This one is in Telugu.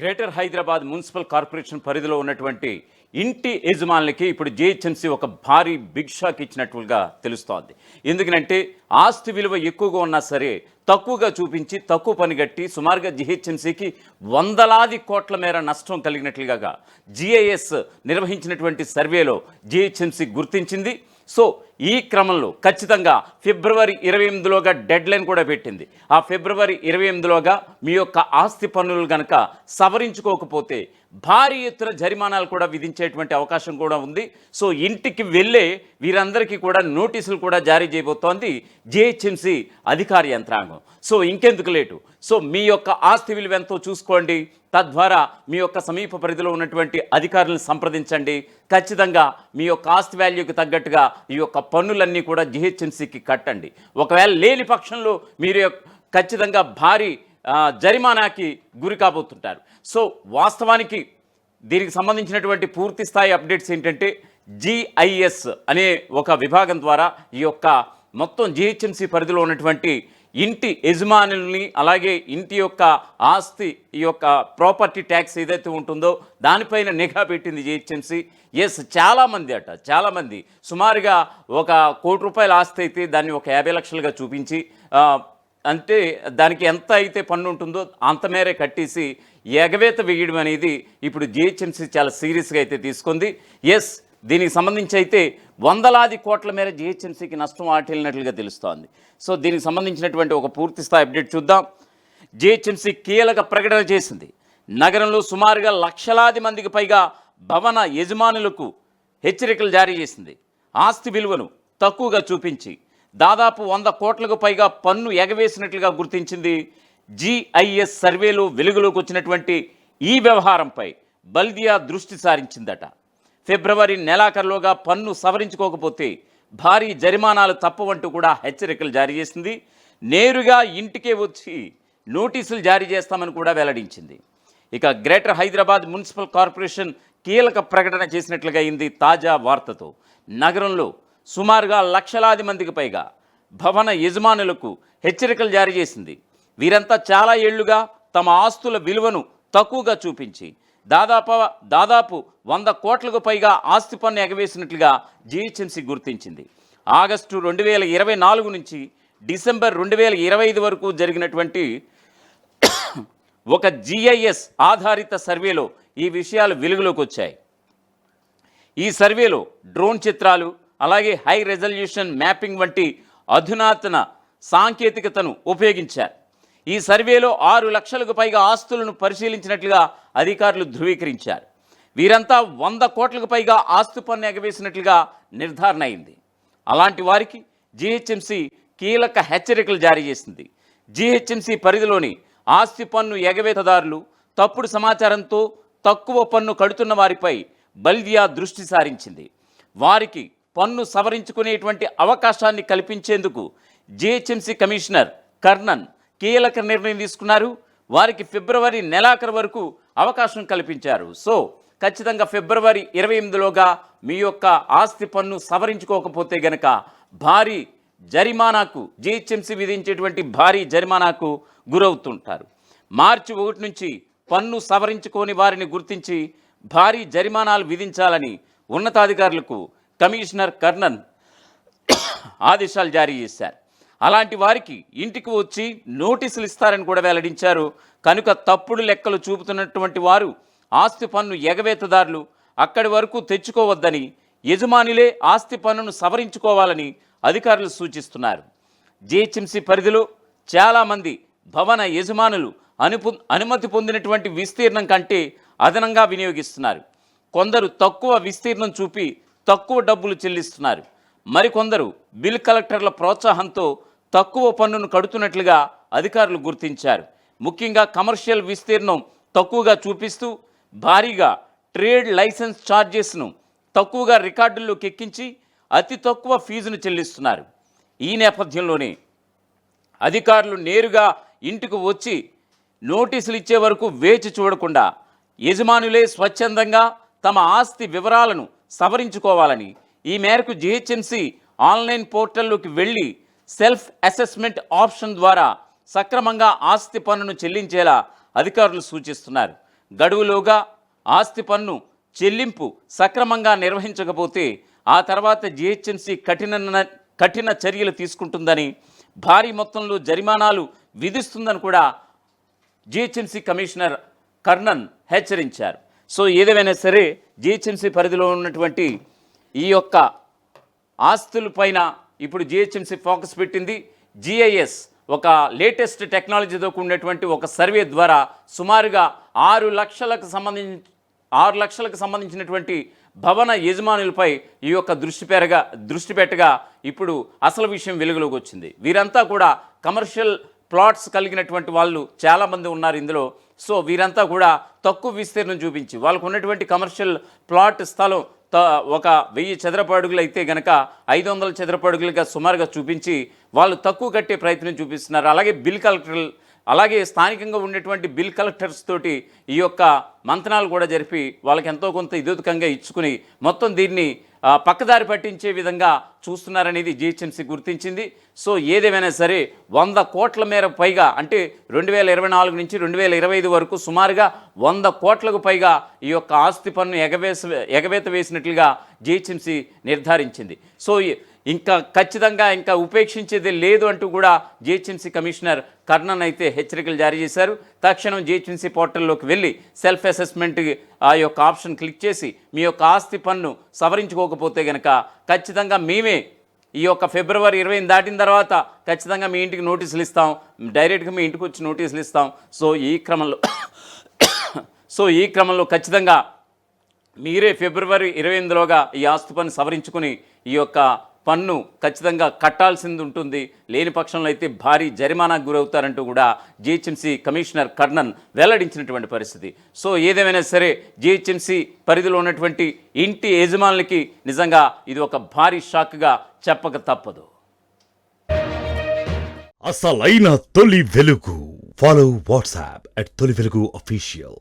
గ్రేటర్ హైదరాబాద్ మున్సిపల్ కార్పొరేషన్ పరిధిలో ఉన్నటువంటి ఇంటి యజమానులకి ఇప్పుడు జిహెచ్ఎంసీ ఒక భారీ బిగ్ షాక్ ఇచ్చినట్లుగా తెలుస్తోంది. ఎందుకంటే ఆస్తి విలువ ఎక్కువగా ఉన్నా సరే తక్కువగా చూపించి తక్కువ పని కట్టి సుమారుగా జిహెచ్ఎంసీకి వందలాది కోట్ల మేర నష్టం కలిగినట్లుగా జిఐఎస్ నిర్వహించినటువంటి సర్వేలో జిహెచ్ఎంసీ గుర్తించింది. సో ఈ క్రమంలో ఖచ్చితంగా ఫిబ్రవరి 28లోగా డెడ్ లైన్ కూడా పెట్టింది. ఆ ఫిబ్రవరి 28లోగా మీ యొక్క ఆస్తి పన్నులు కనుక సవరించుకోకపోతే భారీ ఎత్తున జరిమానాలు కూడా విధించేటువంటి అవకాశం కూడా ఉంది. సో ఇంటికి వెళ్ళే వీరందరికీ కూడా నోటీసులు కూడా జారీ చేయబోతోంది జిహెచ్ఎంసీ అధికార యంత్రాంగం. సో ఇంకెందుకు లేటు, సో మీ యొక్క ఆస్తి విలువ ఎంతో చూసుకోండి, తద్వారా మీ యొక్క సమీప పరిధిలో ఉన్నటువంటి అధికారులను సంప్రదించండి. ఖచ్చితంగా మీ యొక్క ఆస్తి వాల్యూకి తగ్గట్టుగా ఈ యొక్క పన్నులన్నీ కూడా జిహెచ్ఎంసీకి కట్టండి. ఒకవేళ లేని పక్షంలో మీరు ఖచ్చితంగా భారీ జరిమానాకి గురి కాబోతుంటారు. సో వాస్తవానికి దీనికి సంబంధించినటువంటి పూర్తి స్థాయి అప్డేట్స్ ఏంటంటే జిఐఎస్ అనే ఒక విభాగం ద్వారా ఈ యొక్క మొత్తం జిహెచ్ఎంసీ పరిధిలో ఉన్నటువంటి ఇంటి యజమానుల్ని అలాగే ఇంటి యొక్క ఆస్తి ఈ యొక్క ప్రాపర్టీ ట్యాక్స్ ఏదైతే ఉంటుందో దానిపైన నిఘా పెట్టింది జిహెచ్ఎంసీ. చాలామంది సుమారుగా ₹1 కోటి ఆస్తి అయితే దాన్ని ఒక 50 లక్షలుగా చూపించి అంటే దానికి ఎంత అయితే పన్ను ఉంటుందో అంత మేరే కట్టేసి ఎగవేత వేయడం అనేది ఇప్పుడు జిహెచ్ఎంసీ చాలా సీరియస్గా అయితే తీసుకుంది. దీనికి సంబంధించి అయితే వందలాది కోట్ల మేర జిహెచ్ఎంసీకి నష్టం వాటిల్లినట్లుగా తెలుస్తోంది. సో దీనికి సంబంధించినటువంటి ఒక పూర్తి స్థాయి అప్డేట్ చూద్దాం. జిహెచ్ఎంసీ కీలక ప్రకటన చేసింది. నగరంలో సుమారుగా లక్షలాది మందికి పైగా భవన యజమానులకు హెచ్చరికలు జారీ చేసింది. ఆస్తి విలువను తక్కువగా చూపించి దాదాపు 100 కోట్లకు పైగా పన్ను ఎగవేసినట్లుగా గుర్తించింది. జిఐఎస్ సర్వేలో వెలుగులోకి వచ్చినటువంటి ఈ వ్యవహారంపై బల్దియా దృష్టి సారించిందట. ఫిబ్రవరి నెలాఖరులోగా పన్ను సవరించుకోకపోతే భారీ జరిమానాలు తప్పవంటూ కూడా హెచ్చరికలు జారీ చేసింది. నేరుగా ఇంటికే వచ్చి నోటీసులు జారీ చేస్తామని కూడా వెల్లడించింది. ఇక గ్రేటర్ హైదరాబాద్ మున్సిపల్ కార్పొరేషన్ కీలక ప్రకటన చేసినట్లుగా అయింది తాజా వార్తతో. నగరంలో సుమారుగా లక్షలాది మందికి పైగా భవన యజమానులకు హెచ్చరికలు జారీ చేసింది. వీరంతా చాలా ఏళ్లుగా తమ ఆస్తుల విలువను తక్కువగా చూపించి దాదాపు 100 కోట్లకు పైగా ఆస్తి పన్ను ఎగవేసినట్లుగా జిహెచ్ఎంసీ గుర్తించింది. ఆగస్టు 2024 నుంచి డిసెంబర్ 2025 వరకు జరిగినటువంటి ఒక జిఐఎస్ ఆధారిత సర్వేలో ఈ విషయాలు వెలుగులోకి వచ్చాయి. ఈ సర్వేలో డ్రోన్ చిత్రాలు అలాగే హై రెజల్యూషన్ మ్యాపింగ్ వంటి అధునాతన సాంకేతికతను ఉపయోగించారు. ఈ సర్వేలో 6 లక్షలకు పైగా ఆస్తులను పరిశీలించినట్లుగా అధికారులు ధృవీకరించారు. వీరంతా 100 కోట్లకు పైగా ఆస్తి పన్ను ఎగవేసినట్లుగా నిర్ధారణ అయింది. అలాంటి వారికి జిహెచ్ఎంసీ కీలక హెచ్చరికలు జారీ చేసింది. జిహెచ్ఎంసీ పరిధిలోని ఆస్తి పన్ను ఎగవేతదారులు తప్పుడు సమాచారంతో తక్కువ పన్ను కడుతున్న వారిపై బల్దియా దృష్టి సారించింది. వారికి పన్ను సవరించుకునేటువంటి అవకాశాన్ని కల్పించేందుకు జిహెచ్ఎంసీ కమిషనర్ కర్ణన్ కీలక నిర్ణయం తీసుకున్నారు. వారికి ఫిబ్రవరి నెలాఖరు వరకు అవకాశం కల్పించారు. సో ఖచ్చితంగా ఫిబ్రవరి 28లోగా మీ యొక్క ఆస్తి పన్ను సవరించుకోకపోతే గనక భారీ జరిమానాకు జిహెచ్ఎంసీ విధించేటువంటి భారీ జరిమానాకు గురవుతుంటారు. మార్చి 1 నుంచి పన్ను సవరించుకోని వారిని గుర్తించి భారీ జరిమానాలు విధించాలని ఉన్నతాధికారులకు కమిషనర్ కర్ణన్ ఆదేశాలు జారీ చేశారు. అలాంటి వారికి ఇంటికి వచ్చి నోటీసులు ఇస్తారని కూడా వెల్లడించారు. కనుక తప్పుడు లెక్కలు చూపుతున్నటువంటి వారు ఆస్తి పన్ను ఎగవేతదారులు అక్కడి వరకు తెచ్చుకోవద్దని, యజమానులే ఆస్తి పన్నును సవరించుకోవాలని అధికారులు సూచిస్తున్నారు. జిహెచ్ఎంసీ పరిధిలో చాలామంది భవన యజమానులు అనుమతి పొందినటువంటి విస్తీర్ణం కంటే అదనంగా వినియోగిస్తున్నారు. కొందరు తక్కువ విస్తీర్ణం చూపి తక్కువ డబ్బులు చెల్లిస్తున్నారు. మరికొందరు బిల్ కలెక్టర్ల ప్రోత్సాహంతో తక్కువ పన్నును కడుతున్నట్లుగా అధికారులు గుర్తించారు. ముఖ్యంగా కమర్షియల్ విస్తీర్ణం తక్కువగా చూపిస్తూ భారీగా ట్రేడ్ లైసెన్స్ ఛార్జెస్ను తక్కువగా రికార్డుల్లోకి ఎక్కించి అతి తక్కువ ఫీజును చెల్లిస్తున్నారు. ఈ నేపథ్యంలోనే అధికారులు నేరుగా ఇంటికి వచ్చి నోటీసులు ఇచ్చే వరకు వేచి చూడకుండా యజమానులే స్వచ్ఛందంగా తమ ఆస్తి వివరాలను సవరించుకోవాలని, ఈ మేరకు జిహెచ్ఎంసీ ఆన్లైన్ పోర్టల్లోకి వెళ్ళి సెల్ఫ్ అసెస్మెంట్ ఆప్షన్ ద్వారా సక్రమంగా ఆస్తి పన్నును చెల్లించేలా అధికారులు సూచిస్తున్నారు. గడువులోగా ఆస్తి పన్ను చెల్లింపు సక్రమంగా నిర్వహించకపోతే ఆ తర్వాత జిహెచ్ఎంసీ కఠిన చర్యలు తీసుకుంటుందని, భారీ మొత్తంలో జరిమానాలు విధిస్తుందని కూడా జిహెచ్ఎంసీ కమిషనర్ కర్ణన్ హెచ్చరించారు. సో ఏదేమైనా సరే జిహెచ్ఎంసీ పరిధిలో ఉన్నటువంటి ఈ యొక్క ఆస్తులపైన ఇప్పుడు జిహెచ్ఎంసీ ఫోకస్ పెట్టింది. జిఐఎస్ ఒక లేటెస్ట్ టెక్నాలజీతో కూడినటువంటి ఒక సర్వే ద్వారా సుమారుగా 6 లక్షలకు సంబంధించినటువంటి భవన యజమానులపై ఈ యొక్క దృష్టి పెట్టగా ఇప్పుడు అసలు విషయం వెలుగులోకి వచ్చింది. వీరంతా కూడా కమర్షియల్ ప్లాట్స్ కలిగినటువంటి వాళ్ళు చాలామంది ఉన్నారు ఇందులో. సో వీరంతా కూడా తక్కువ విస్తీర్ణం చూపించి వాళ్ళకు ఉన్నటువంటి కమర్షియల్ ప్లాట్ స్థలం ఒక 1000 చదరపు అడుగులు అయితే గనక 500 చదరపు అడుగులుగా సుమారుగా చూపించి వాళ్ళు తక్కువ కట్టే ప్రయత్నం చూపిస్తున్నారు. అలాగే స్థానికంగా ఉన్నటువంటి బిల్ కలెక్టర్స్ తోటి ఈ యొక్క మంతనాలు కూడా జరిపి వాళ్ళకి ఎంతో కొంత ఇదోతకంగా ఇచ్చుకుని మొత్తం దీన్ని పక్కదారి పట్టించే విధంగా చూస్తున్నారనేది జిహెచ్ఎంసీ గుర్తించింది. సో ఏదేమైనా సరే 100 కోట్ల మేర పైగా, అంటే 2024 నుంచి 2025 వరకు సుమారుగా 100 కోట్లకు పైగా ఈ యొక్క ఆస్తి పన్ను ఎగవేత వేసినట్లుగా జిహెచ్ఎంసీ నిర్ధారించింది. సో ఇంకా ఖచ్చితంగా ఇంకా ఉపేక్షించేది లేదు అంటూ కూడా జిహెచ్ఎంసీ కమిషనర్ కర్ణన్ అయితే హెచ్చరికలు జారీ చేశారు. తక్షణం జిహెచ్ఎంసీ పోర్టల్లోకి వెళ్ళి సెల్ఫ్ అసెస్మెంట్ ఆ యొక్క ఆప్షన్ క్లిక్ చేసి మీ యొక్క ఆస్తి పన్ను సవరించుకోకపోతే కనుక ఖచ్చితంగా మేమే ఈ యొక్క ఫిబ్రవరి 20 దాటిన తర్వాత ఖచ్చితంగా మీ ఇంటికి నోటీసులు ఇస్తాం, డైరెక్ట్గా మీ ఇంటికి వచ్చి నోటీసులు ఇస్తాం. సో ఈ క్రమంలో ఖచ్చితంగా మీరే ఫిబ్రవరి 28లోగా ఈ ఆస్తి పన్ను సవరించుకుని ఈ యొక్క పన్ను ఖచ్చితంగా కట్టాల్సింది ఉంటుంది. లేని పక్షంలో అయితే భారీ జరిమానాకు గురవుతారంటూ కూడా జిహెచ్ఎంసీ కమిషనర్ కర్ణన్ వెల్లడించినటువంటి పరిస్థితి. సో ఏదేమైనా సరే జిహెచ్ఎంసీ పరిధిలో ఉన్నటువంటి ఇంటి యజమానులకి నిజంగా ఇది ఒక భారీ షాక్గా చెప్పక తప్పదు. అసలైన తొలి వెలుగు. ఫాలో వాట్సాప్ @తొలి వెలుగు official.